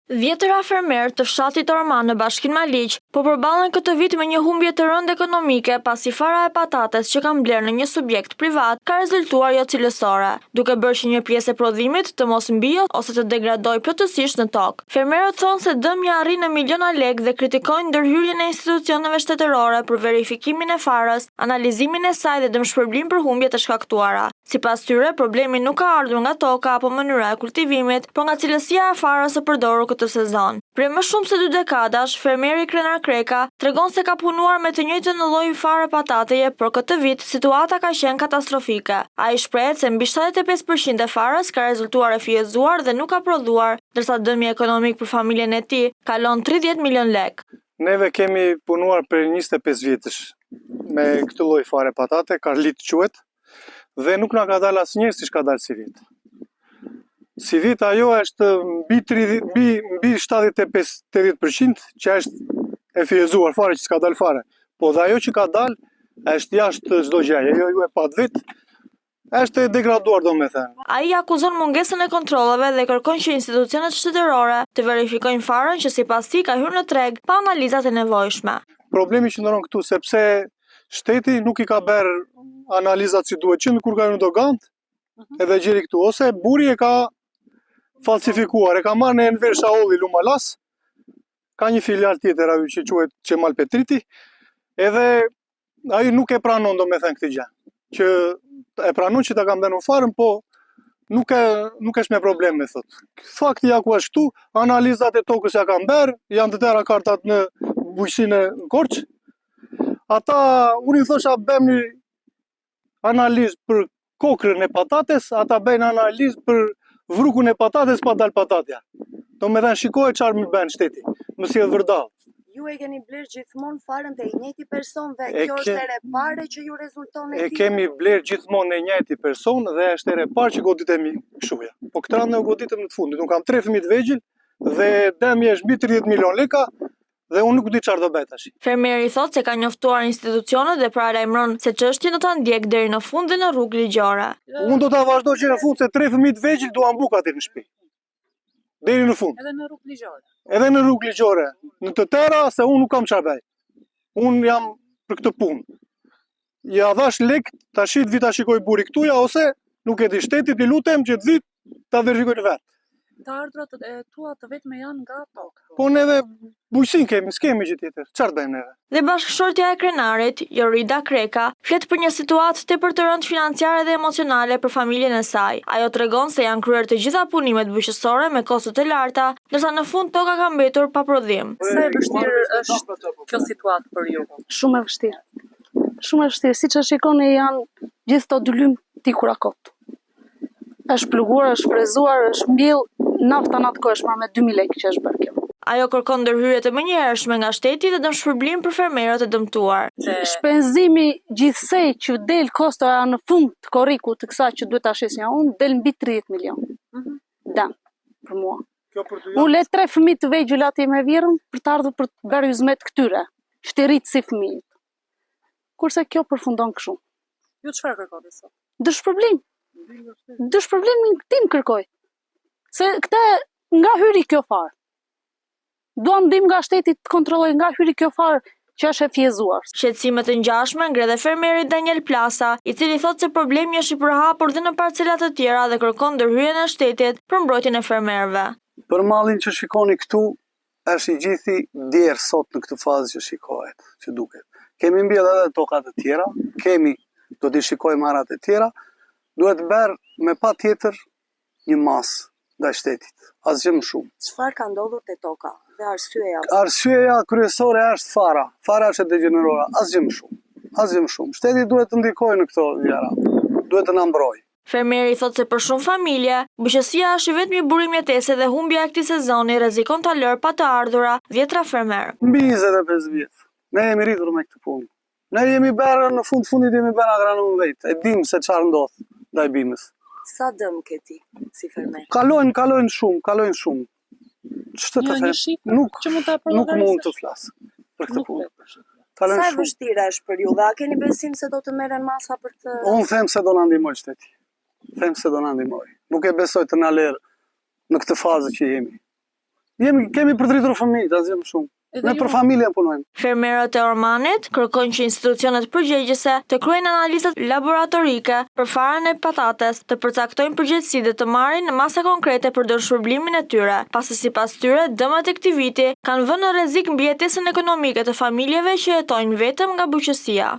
Dhjetëra fermerë të fshatit Orman në Bashkinë Maliq po përballen këtë vit me një humbje të rëndë ekonomike pasi fara e patates që kanë blerë në një subjekt privat ka rezultuar jo cilësore, duke bërë që një pjesë e prodhimit të mos mbijë ose të degradojë plotësisht në tokë. Fermerët thonë se dëmja arrin në miliona lekë dhe kritikojnë ndërhyrjen e institucioneve shtetërore për verifikimin e farës, analizimin e saj dhe dëmshpërblim për humbjet e shkaktuara. Sipas tyre, problemi nuk ka ardhur nga toka apo mënyra e kultivimit, por nga cilësia e farës së përdorur këtë sezon. Prej më shumë se 2 dekadash, fermeri Krenar Kreka tregon se ka punuar me të njëjtën lloj fare patateje, por këtë vit situata ka qenë katastrofike. Ai shprehet se mbi 75% e farës ka rezultuar e fyezuar dhe nuk ka prodhuar, ndërsa dëmja ekonomik për familjen e tij kalon 30 milion lekë. Neve kemi punuar për 25 vjetësh me këtë lloj fare patate, Karlit quhet, dhe nuk na ka dalë asnjëherë siç ka dalë si vit. Si vit ajo është mbi 75-80% që është e fyezuar fare, që s'ka dalë fare. Po dhe ajo që ka dalë është jashtë çdo gjëje, ajo ju e pat vit, është e degraduar domethënë. Ai akuzon mungesën e kontrolleve dhe kërkon që institucionet shtetërore të verifikojnë farën që sipas tij ka hyrë në treg pa analizat e nevojshme. Problemi qëndron këtu sepse shteti nuk i ka bërë analizat si duhet qenë kur ka hyrë në dogant, edhe gjeri këtu, ose buri e ka falsifikuar, e ka marrë në Enver Shaolli Lumalas, ka një filial tjetër aty që quhet Qemal Petriti, edhe ai nuk e pranon domethënë këtë gjë, që e pranon që ta kam dhënë farën, po nuk është me probleme, thot. Fakti ja ku është këtu, analizat e tokës ja kanë bërë, janë të tëra kartat në bujqësinë e Korç. Ata, unë i thosha bëjmë një analizë për kokrën e patates, ata bëjnë analizë për vrukun e patates pa dal patatja. Domethënë shikoj çfarë më bën shteti, më sjell vërdall. Ju e keni blerë gjithmonë farën te i njëjti person dhe kjo është ere pare që ju rezulton e kemi blerë gjithmonë e njëjti person dhe është ere parë që goditemi kështuja. Po këtë radhë ne u goditëm në të fundit. Unë kam 3 fëmijë të vegjël dhe dëmi është mbi 30 milion lekë. Dhe unë nuk di çfarë do bëj tash. Fermeri thotë se ka njoftuar institucionet dhe paralajmëron se çështjen do ta ndjek deri në fund dhe në rrugë ligjore. Unë do ta vazhdoj që në fund se 3 fëmijë të vegjël duan buk aty në shtëpi. Deri në fund. Edhe në rrugë ligjore. Edhe në rrugë ligjore. Në të tëra se unë nuk kam çfarë bëj. Unë jam për këtë punë. Ja dhash lek, tash vit ta shikoj buri këtuja ose nuk e di shtetit, i lutem që të vit ta verifikojnë vetë. Të ardhurat e tua të vetme janë nga tokë. Po neve bujqësinë kemi, s'kemi gjë tjetër. Çfarë bëjmë neve? Dhe bashkëshortja e Krenarit, Jorida Kreka, flet për një situatë tepër të rëndë financiare dhe emocionale për familjen e saj. Ajo tregon se janë kryer të gjitha punimet bujqësore me kosto të larta, ndërsa në fund toka ka mbetur pa prodhim. Sa e vështirë është kjo situatë për ju? Shumë e vështirë. Shumë e vështirë. Siç e shikoni janë gjithë to dy lym tikura kot. Është pluguar, është frezuar, është mbill, nafta në atë kohë është marrë me 2000 lekë që është bërë kjo. Ajo kërkon ndërhyrje të menjëhershme nga shteti dhe dëmshpërblim për fermerët e dëmtuar. Shpenzimi gjithsej që del kostoja në fund të korrikut të kësaj që duhet ta shisja unë, del mbi 30 milion. Dëm për mua. Unë le 3 fëmijë të vegjël atje me virën për të ardhur për të bërë hizmet këtyre, shterit si fëmijët. Kurse kjo përfundon kështu. Ju çfarë kërkoni sot? Dëshpërblim. Dëshpërblimin tim kërkoj. Se këte nga hyri kjo farë. Duam ndim nga shteti të kontrolloj nga hyri kjo farë që është e fjezuar. Shqetësime të ngjashme ngre fermeri Daniel Plasa, i cili thotë se problemi është i përhapur dhe në parcela të tjera dhe kërkon ndërhyrjen e shtetit për mbrojtjen e fermerëve. Për mallin që shikoni këtu, është i gjithi djerë sot në këtë fazë që shikohet, që duket. Kemi mbjell edhe tokat e tjera, do t'i shikojmë arat e tjera, duhet bërë me pa tjetër një masë nga shtetit, asgjë më shumë. Çfarë ka ndodhur te toka dhe arsyeja? Arsyeja kryesore është fara. Fara është e degeneruar, asgjë më shumë. Asgjë më shumë. Shteti duhet të ndikojë në këto gjëra. Duhet të na mbrojë. Fermeri thotë se për shumë familje, bujqësia është vetëm burim jetese dhe humbja e këtij sezoni rrezikon ta lërë pa të ardhura 10 fermerë. Mbi 25 vjet. Ne jemi rritur me këtë punë. Ne jemi bërë në fundit jemi bërë agronom vetë. E dim se çfarë ndodh ndaj bimës. Sa dëm ke ti si fermer? Kalojnë shumë. Ç'të të them? Nuk mund të flas për këtë punë. Sa e vështirë është për ju dhe a keni besim se do të merren masa për të? Unë them se do na ndihmoj shteti. Nuk e besoj të na lërë në këtë fazë që jemi. Kemi për të rritur fëmijët, asgjë më shumë. Ne për familjen punojmë. Fermerët e Ormanit kërkojnë që institucionet përgjegjëse të kryejnë analizat laboratorike për farën e patates, të përcaktojnë përgjegjësi dhe të marrin masa konkrete për dërshpërblimin e tyre, pasi sipas tyre dëmet e këtij viti kanë vënë në rrezik mbijetesën ekonomike të familjeve që jetojnë vetëm nga buqësia.